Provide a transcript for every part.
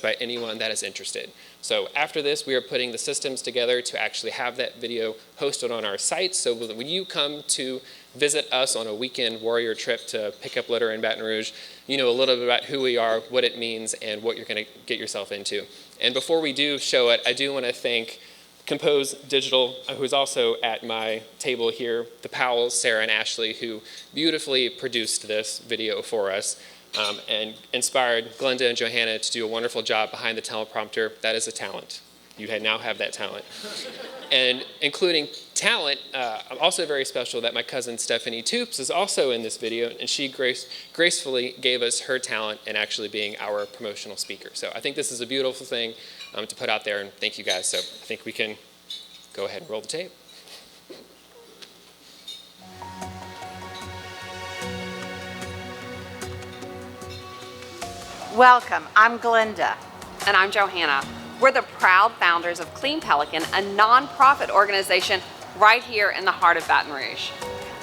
by anyone that is interested. So after this, we are putting the systems together to actually have that video hosted on our site, so that when you come to visit us on a weekend warrior trip to pick up litter in Baton Rouge, you know a little bit about who we are, what it means, and what you're going to get yourself into. And before we do show it, I do want to thank Compose Digital, who's also at my table here, the Powells, Sarah and Ashley, who beautifully produced this video for us. And inspired Glenda and Johanna to do a wonderful job behind the teleprompter. That is a talent. You now have that talent. And including talent, I'm also very special that my cousin Stephanie Toops is also in this video, and she gracefully gave us her talent in actually being our promotional speaker. So I think this is a beautiful thing to put out there, and thank you guys. So I think we can go ahead and roll the tape. Welcome, I'm Glenda. And I'm Johanna. We're the proud founders of Clean Pelican, a nonprofit organization right here in the heart of Baton Rouge.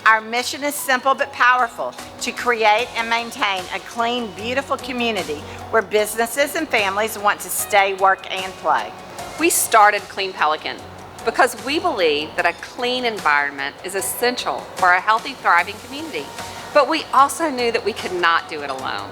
Our mission is simple but powerful: to create and maintain a clean, beautiful community where businesses and families want to stay, work, and play. We started Clean Pelican because we believe that a clean environment is essential for a healthy, thriving community. But we also knew that we could not do it alone.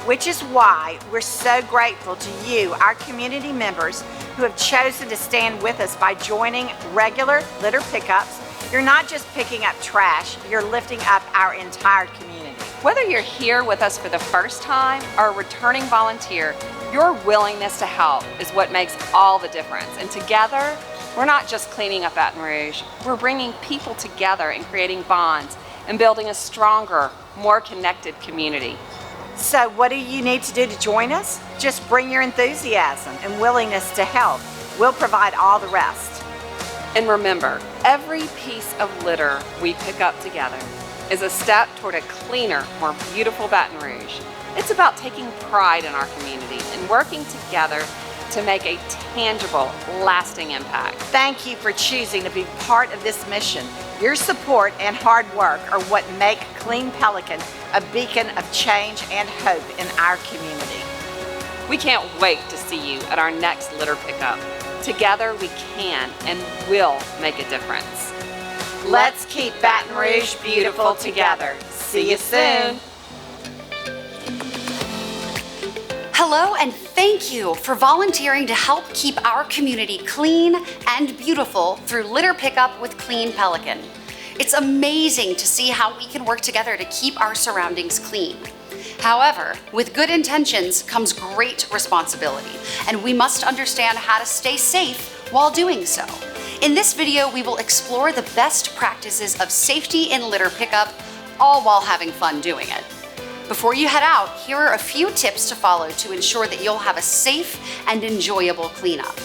Which is why we're so grateful to you, our community members, who have chosen to stand with us by joining regular litter pickups. You're not just picking up trash, you're lifting up our entire community. Whether you're here with us for the first time or a returning volunteer, your willingness to help is what makes all the difference. And together, we're not just cleaning up Baton Rouge, we're bringing people together and creating bonds and building a stronger, more connected community. So what do you need to do to join us? Just bring your enthusiasm and willingness to help. We'll provide all the rest. And remember, every piece of litter we pick up together is a step toward a cleaner, more beautiful Baton Rouge. It's about taking pride in our community and working together to make a tangible, lasting impact. Thank you for choosing to be part of this mission. Your support and hard work are what make Clean Pelican a beacon of change and hope in our community. We can't wait to see you at our next litter pickup. Together we can and will make a difference. Let's keep Baton Rouge beautiful together. See you soon. Hello, and thank you for volunteering to help keep our community clean and beautiful through litter pickup with Clean Pelican. It's amazing to see how we can work together to keep our surroundings clean. However, with good intentions comes great responsibility, and we must understand how to stay safe while doing so. In this video, we will explore the best practices of safety in litter pickup, all while having fun doing it. Before you head out, here are a few tips to follow to ensure that you'll have a safe and enjoyable cleanup.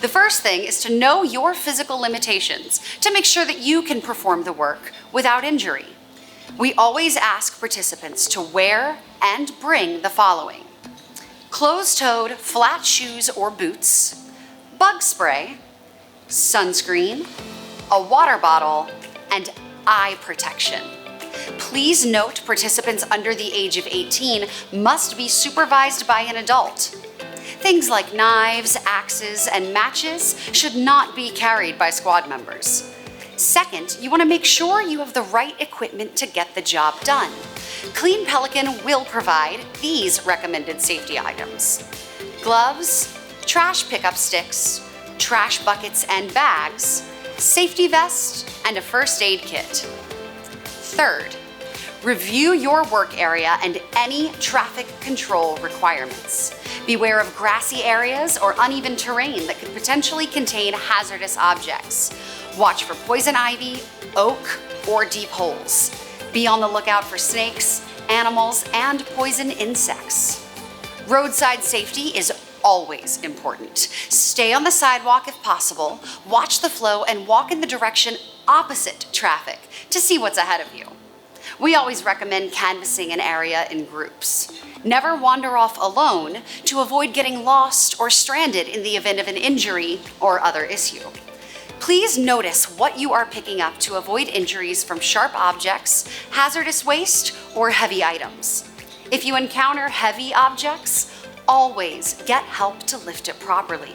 The first thing is to know your physical limitations to make sure that you can perform the work without injury. We always ask participants to wear and bring the following: closed-toed flat shoes or boots, bug spray, sunscreen, a water bottle, and eye protection. Please note participants under the age of 18 must be supervised by an adult. Things like knives, axes, and matches should not be carried by squad members. Second, you want to make sure you have the right equipment to get the job done. Clean Pelican will provide these recommended safety items: gloves, trash pickup sticks, trash buckets and bags, safety vest, and a first aid kit. Third, review your work area and any traffic control requirements. Beware of grassy areas or uneven terrain that could potentially contain hazardous objects. Watch for poison ivy, oak, or deep holes. Be on the lookout for snakes, animals, and poison insects. Roadside safety is always important. Stay on the sidewalk if possible, watch the flow, and walk in the direction opposite traffic to see what's ahead of you. We always recommend canvassing an area in groups. Never wander off alone to avoid getting lost or stranded in the event of an injury or other issue. Please notice what you are picking up to avoid injuries from sharp objects, hazardous waste, or heavy items. If you encounter heavy objects, always get help to lift it properly.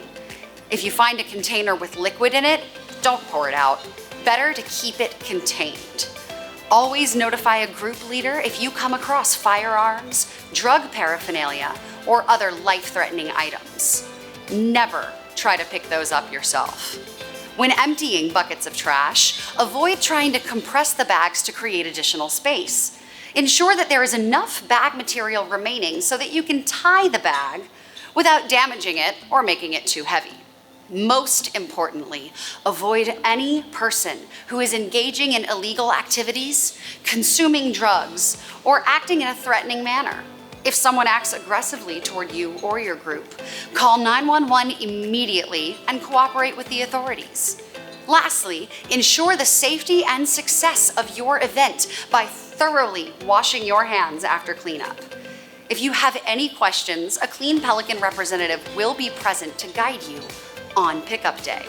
If you find a container with liquid in it, don't pour it out. Better to keep it contained. Always notify a group leader if you come across firearms, drug paraphernalia, or other life-threatening items. Never try to pick those up yourself. When emptying buckets of trash, avoid trying to compress the bags to create additional space. Ensure that there is enough bag material remaining so that you can tie the bag without damaging it or making it too heavy. Most importantly, avoid any person who is engaging in illegal activities, consuming drugs, or acting in a threatening manner. If someone acts aggressively toward you or your group, call 911 immediately and cooperate with the authorities. Lastly, ensure the safety and success of your event by thoroughly washing your hands after cleanup. If you have any questions, a Clean Pelican representative will be present to guide you on pickup day.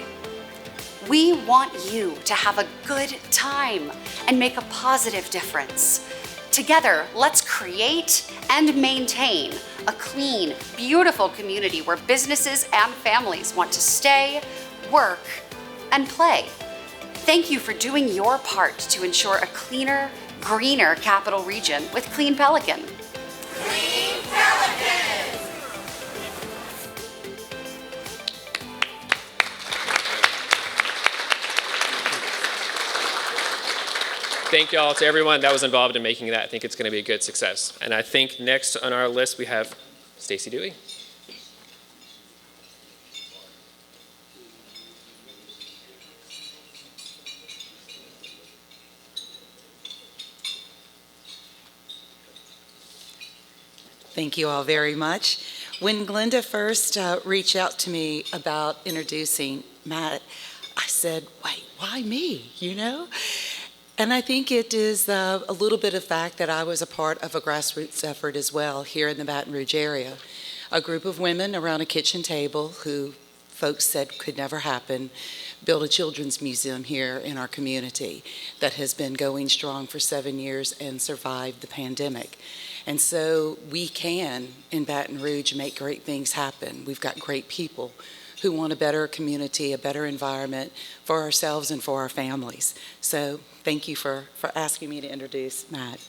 We want you to have a good time and make a positive difference. Together, let's create and maintain a clean, beautiful community where businesses and families want to stay, work, and play. Thank you for doing your part to ensure a cleaner, greener capital region with Clean Pelican. Clean Pelican! Thank you all to everyone that was involved in making that. I think it's going to be a good success. And I think next on our list we have Stacy Dewey. Thank you all very much. When Glenda first reached out to me about introducing Matt, I said, wait, why me, you know? And I think it is a little bit of fact that I was a part of a grassroots effort as well here in the Baton Rouge area. A group of women around a kitchen table who folks said could never happen, built a children's museum here in our community that has been going strong for 7 years and survived the pandemic. And so we can, in Baton Rouge, make great things happen. We've got great people who want a better community, a better environment for ourselves and for our families. So thank you for asking me to introduce Matt.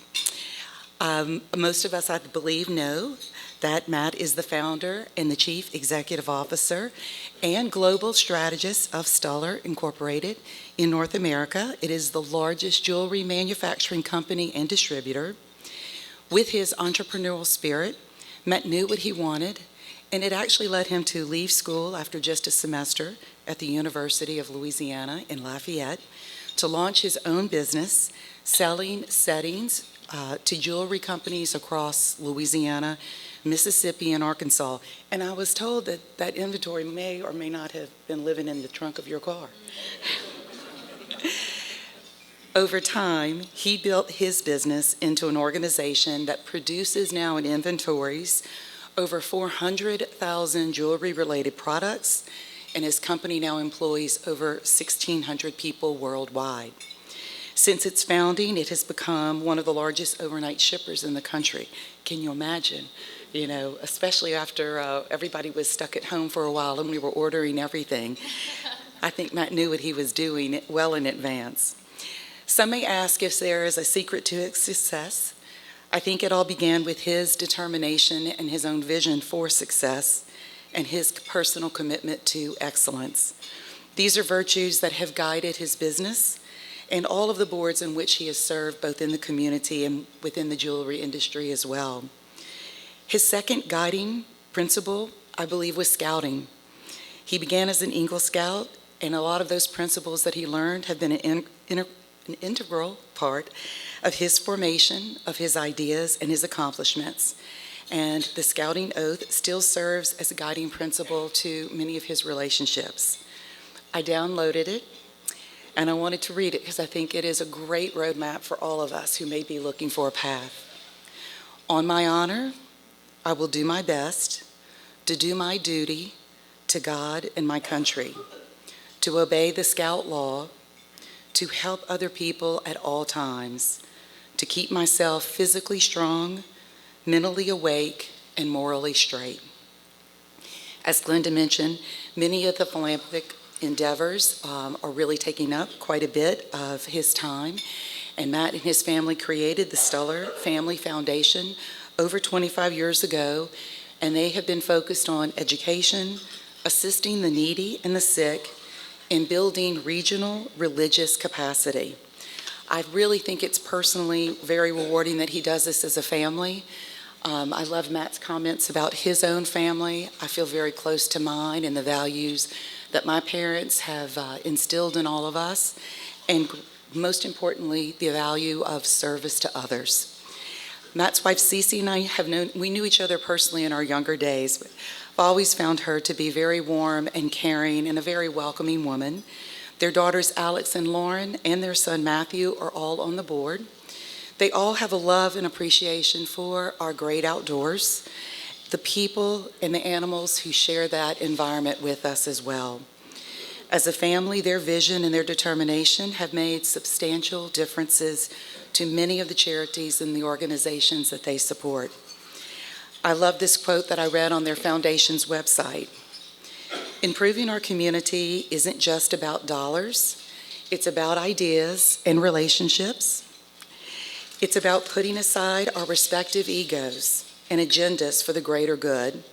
Most of us, I believe, know that Matt is the founder and the chief executive officer and global strategist of Stuller Incorporated in North America. It is the largest jewelry manufacturing company and distributor. With his entrepreneurial spirit, Matt knew what he wanted, and it actually led him to leave school after just a semester at the University of Louisiana in Lafayette to launch his own business, selling settings to jewelry companies across Louisiana, Mississippi, and Arkansas. And I was told that that inventory may or may not have been living in the trunk of your car. Over time, he built his business into an organization that produces now in inventories over 400,000 jewelry-related products, and his company now employs over 1,600 people worldwide. Since its founding, it has become one of the largest overnight shippers in the country. Can you imagine? You know, especially after everybody was stuck at home for a while and we were ordering everything. I think Matt knew what he was doing well in advance. Some may ask if there is a secret to its success. I think it all began with his determination and his own vision for success and his personal commitment to excellence. These are virtues that have guided his business and all of the boards in which he has served, both in the community and within the jewelry industry as well. His second guiding principle, I believe, was scouting. He began as an Eagle Scout, and a lot of those principles that he learned have been an integral part of his formation, of his ideas, and his accomplishments. And the Scouting Oath still serves as a guiding principle to many of his relationships. I downloaded it, and I wanted to read it because I think it is a great roadmap for all of us who may be looking for a path. On my honor, I will do my best to do my duty to God and my country, to obey the Scout law, to help other people at all times, to keep myself physically strong, mentally awake, and morally straight. As Glenda mentioned, many of the philanthropic endeavors are really taking up quite a bit of his time. And Matt and his family created the Stuller Family Foundation over 25 years ago, and they have been focused on education, assisting the needy and the sick, and building regional religious capacity. I really think it's personally very rewarding that he does this as a family. I love Matt's comments about his own family. I feel very close to mine and the values that my parents have instilled in all of us, and most importantly, the value of service to others. Matt's wife, Cece, and I we knew each other personally in our younger days, but I've always found her to be very warm and caring and a very welcoming woman. Their daughters, Alex and Lauren, and their son, Matthew, are all on the board. They all have a love and appreciation for our great outdoors, the people and the animals who share that environment with us as well. As a family, their vision and their determination have made substantial differences to many of the charities and the organizations that they support. I love this quote that I read on their foundation's website. Improving our community isn't just about dollars. It's about ideas and relationships. It's about putting aside our respective egos and agendas for the greater good.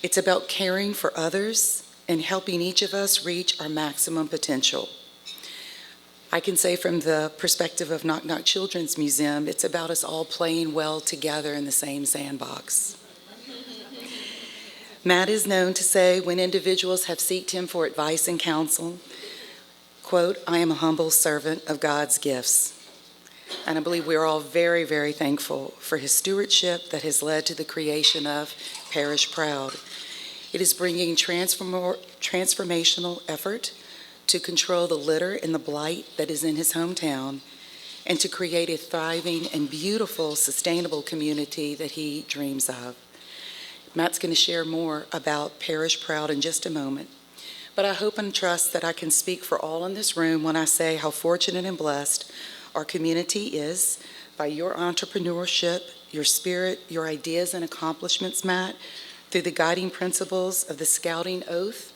It's about caring for others and helping each of us reach our maximum potential. I can say from the perspective of Knock Knock Children's Museum, it's about us all playing well together in the same sandbox. Matt is known to say when individuals have sought him for advice and counsel, quote, "I am a humble servant of God's gifts." And I believe we're all very, very thankful for his stewardship that has led to the creation of Parish Proud. It is bringing transformational effort to control the litter and the blight that is in his hometown, and to create a thriving and beautiful, sustainable community that he dreams of. Matt's going to share more about Parish Proud in just a moment, but I hope and trust that I can speak for all in this room when I say how fortunate and blessed our community is by your entrepreneurship, your spirit, your ideas and accomplishments, Matt, through the guiding principles of the Scouting Oath,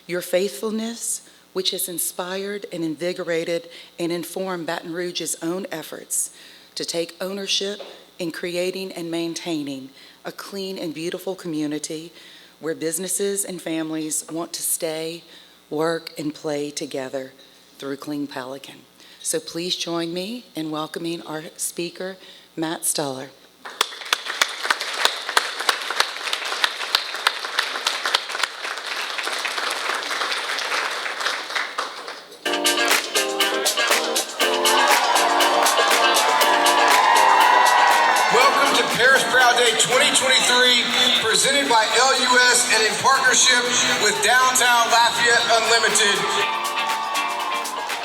your faithfulness, which has inspired and invigorated and informed Baton Rouge's own efforts to take ownership in creating and maintaining a clean and beautiful community where businesses and families want to stay, work, and play together through Clean Pelican. So please join me in welcoming our speaker, Matt Stuller. Welcome to Parish Proud Day 2023, presented by LUS and in partnership with Downtown Lafayette Unlimited.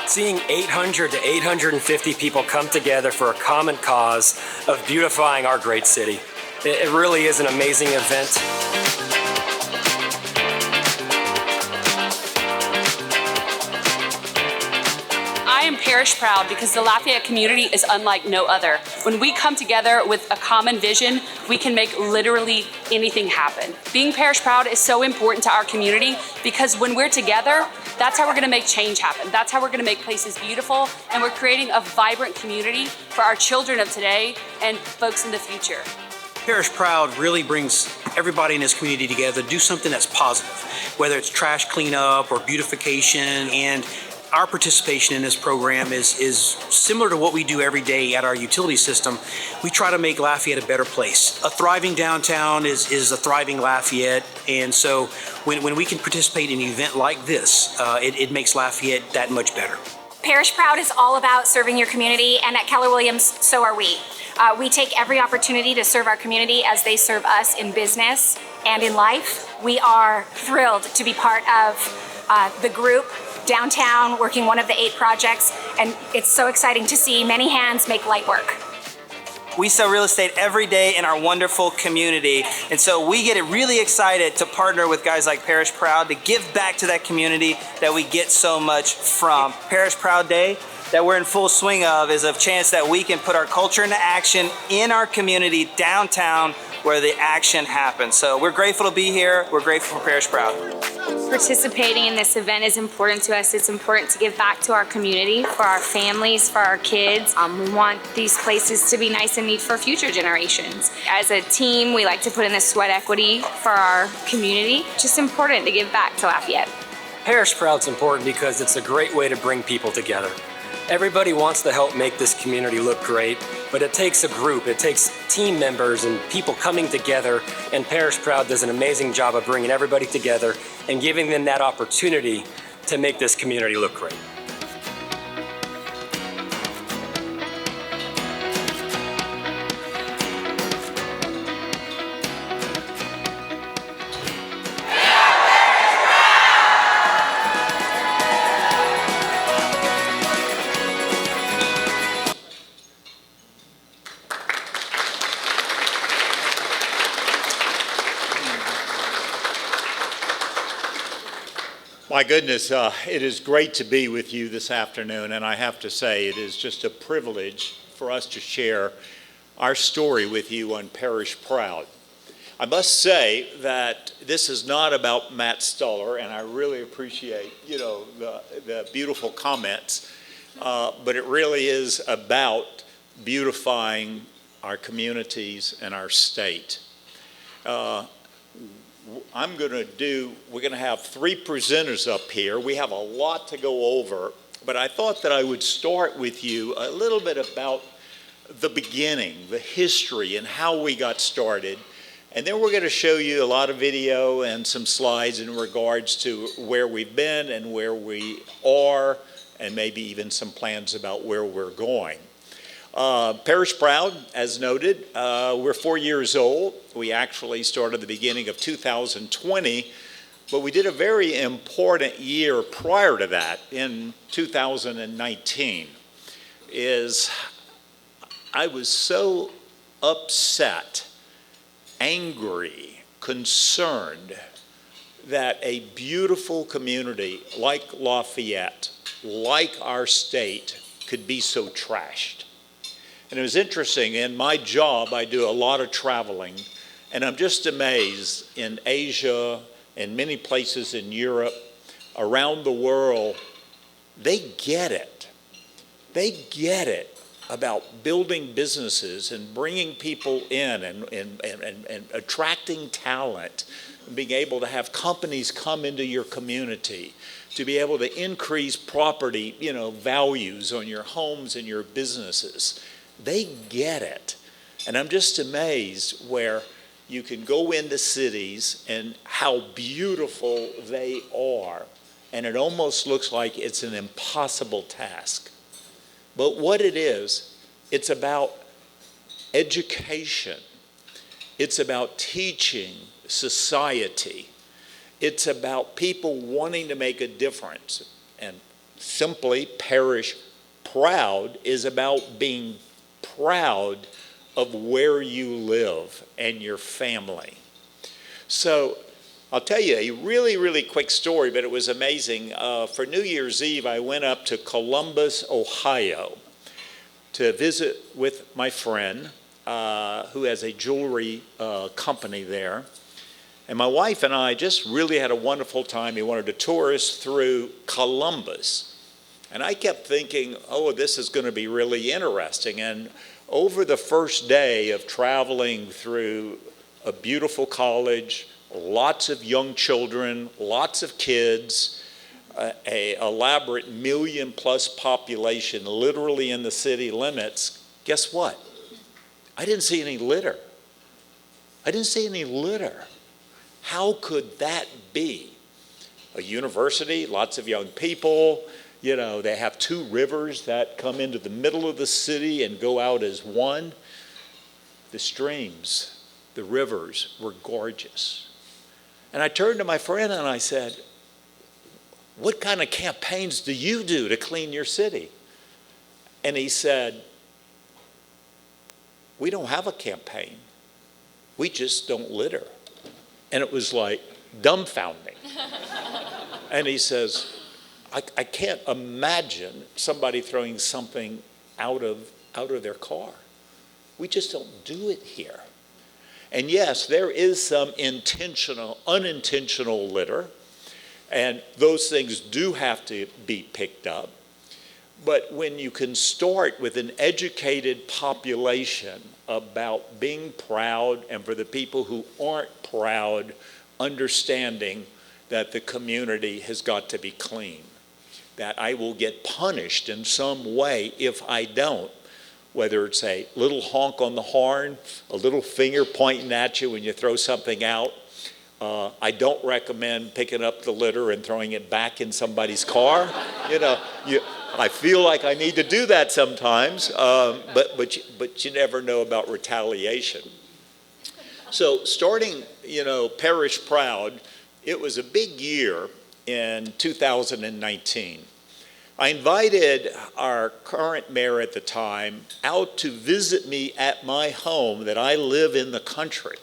Seeing 800 to 850 people come together for a common cause of beautifying our great city. It really is an amazing event. I am Parish Proud because the Lafayette community is unlike no other. When we come together with a common vision, we can make literally anything happen. Being Parish Proud is so important to our community because when we're together, that's how we're gonna make change happen. That's how we're gonna make places beautiful, and we're creating a vibrant community for our children of today and folks in the future. Parish Proud really brings everybody in this community together to do something that's positive, whether it's trash cleanup or beautification, and our participation in this program is similar to what we do every day at our utility system. We try to make Lafayette a better place. A thriving downtown is a thriving Lafayette, and so when we can participate in an event like this, it makes Lafayette that much better. Parish Proud is all about serving your community, and at Keller Williams, so are we. We take every opportunity to serve our community as they serve us in business and in life. We are thrilled to be part of the group downtown working one of the 8 projects, and it's so exciting to see many hands make light work. We sell real estate every day in our wonderful community, and so we get really excited to partner with guys like Parish Proud to give back to that community that we get so much from. Parish Proud Day that we're in full swing of is a chance that we can put our culture into action in our community downtown where the action happens. So we're grateful to be here. We're grateful for Parish Proud. Participating in this event is important to us. It's important to give back to our community, for our families, for our kids. We want these places to be nice and neat for future generations. As a team, we like to put in the sweat equity for our community. Just important to give back to Lafayette. Parish Proud's important because it's a great way to bring people together. Everybody wants to help make this community look great, but it takes a group, it takes team members and people coming together, and Parish Proud does an amazing job of bringing everybody together and giving them that opportunity to make this community look great. My goodness, it is great to be with you this afternoon, and I have to say it is just a privilege for us to share our story with you on Parish Proud. I must say that this is not about Matt Stuller, and I really appreciate, the beautiful comments, but it really is about beautifying our communities and our state. We're going to have 3 presenters up here. We have a lot to go over, but I thought that I would start with you a little bit about the beginning, the history, and how we got started. And then we're going to show you a lot of video and some slides in regards to where we've been and where we are, and maybe even some plans about where we're going. Parish Proud, as noted, we're 4 years old. We actually started the beginning of 2020, but we did a very important year prior to that in 2019. I was so upset, angry, concerned that a beautiful community like Lafayette, like our state, could be so trashed. And it was interesting, in my job, I do a lot of traveling, and I'm just amazed in Asia and many places in Europe, around the world, they get it. They get it about building businesses and bringing people in and attracting talent, and being able to have companies come into your community, to be able to increase property, values on your homes and your businesses. They get it. And I'm just amazed where you can go into cities and how beautiful they are. And it almost looks like it's an impossible task. But what it is, it's about education. It's about teaching society. It's about people wanting to make a difference. And simply, Parish Proud is about being proud of where you live and your family. So I'll tell you a really, really quick story, but it was amazing. For New Year's Eve, I went up to Columbus, Ohio to visit with my friend who has a jewelry company there. And my wife and I just really had a wonderful time. He wanted to tour us through Columbus. And I kept thinking, oh, this is going to be really interesting. And over the first day of traveling through a beautiful college, lots of young children, lots of kids, a elaborate million-plus population literally in the city limits, guess what? I didn't see any litter. I didn't see any litter. How could that be? A university, lots of young people. They have 2 rivers that come into the middle of the city and go out as one. The streams, the rivers were gorgeous. And I turned to my friend and I said, what kind of campaigns do you do to clean your city? And he said, we don't have a campaign. We just don't litter. And it was like dumbfounding. And he says, I can't imagine somebody throwing something out of their car. We just don't do it here. And yes, there is some intentional, unintentional litter, and those things do have to be picked up. But when you can start with an educated population about being proud, and for the people who aren't proud, understanding that the community has got to be clean, that I will get punished in some way if I don't, whether it's a little honk on the horn, a little finger pointing at you when you throw something out. I don't recommend picking up the litter and throwing it back in somebody's car. I feel like I need to do that sometimes, but you never know about retaliation. So starting, Parish Proud, it was a big year in 2019. I invited our current mayor at the time out to visit me at my home that I live in the country.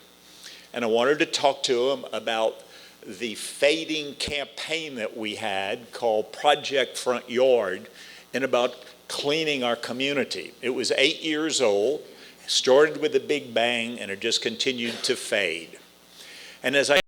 And I wanted to talk to him about the fading campaign that we had called Project Front Yard, and about cleaning our community. It was 8 years old, started with a big bang, and it just continued to fade. And as I